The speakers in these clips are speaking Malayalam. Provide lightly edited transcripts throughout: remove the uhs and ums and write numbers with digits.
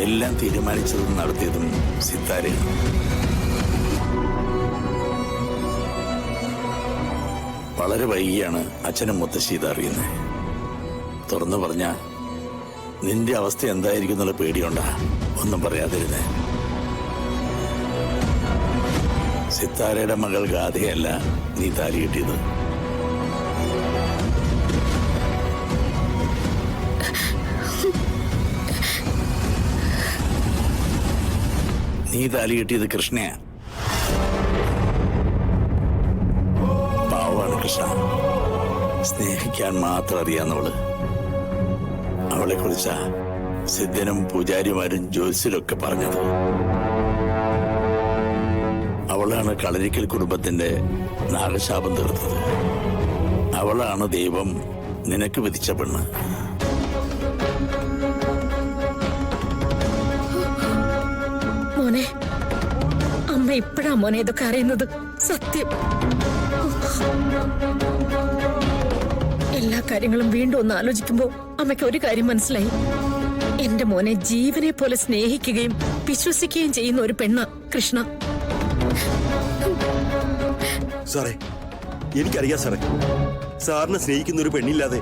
എല്ലാം തീരുമാനിച്ചതും നടത്തിയതും സിത്താരയാണ്. വളരെ വൈകിയാണ് അച്ഛനും മുത്തശ്ശി ഇത് അറിയുന്നത്. തുറന്നു പറഞ്ഞ നിന്റെ അവസ്ഥ എന്തായിരിക്കും എന്നുള്ള പേടിയുണ്ടാ ഒന്നും പറയാതിരുന്നേ. സിത്താരയുടെ മകൾ ഗാഥയല്ല നീ താലി കിട്ടിയത്. നീ താലി കിട്ടിയത് കൃഷ്ണയാ. പാവമാണ് കൃഷ്ണ. സ്നേഹിക്കാൻ മാത്രം അറിയാന്നവള്. അവളെ കുറിച്ചാ സിദ്ധനും പൂജാരിമാരും ജ്യോത്സ്യരൊക്കെ പറഞ്ഞത്. അവളാണ് കളരിക്കൽ കുടുംബത്തിന്റെ നാഗശാപം തീർത്തത്. അവളാണ് ദൈവം നിനക്ക് വിധിച്ച പെണ്ണ്. മോനെ, അമ്മ ഇപ്പഴാ മോനെ ഇതൊക്കെ അറിയുന്നത്. സത്യം. എല്ലാ കാര്യങ്ങളും വീണ്ടും ഒന്ന് ആലോചിക്കുമ്പോ അമ്മയ്ക്ക് ഒരു കാര്യം മനസ്സിലായി. എന്റെ മോനെ ജീവനെ പോലെ സ്നേഹിക്കുകയും വിശ്വസിക്കുകയും ചെയ്യുന്ന ഒരു പെണ്ണ കൃഷ്ണ. സാറേ, എനിക്കറിയാം സാറേ, സാറിനെ സ്നേഹിക്കുന്ന ഒരു പെണ്ണില്ലാതെ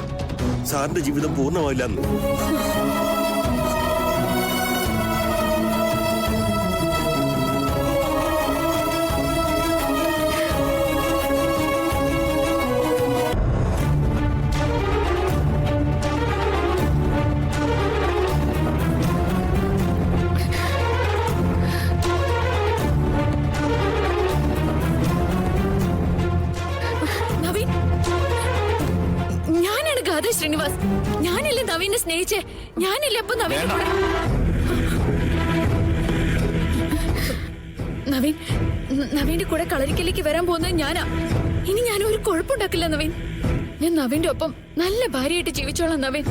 സാറിന്റെ ജീവിതം പൂർണ്ണമാവില്ലെന്ന്. ശ്രീനിവാസ്, ഞാനല്ലേ നവീനെ സ്നേഹിച്ചേ? ഞാനല്ലേ അപ്പൊ നവീന്റെ കൂടെ കളരിക്കലേക്ക് വരാൻ പോകുന്നത് ഞാനാ. ഇനി ഞാൻ ഒരു കുഴപ്പമുണ്ടാക്കില്ല നവീൻ. ഞാൻ നവീന്റെ ഒപ്പം നല്ല ഭാര്യയായിട്ട് ജീവിച്ചോളാം നവീൻ.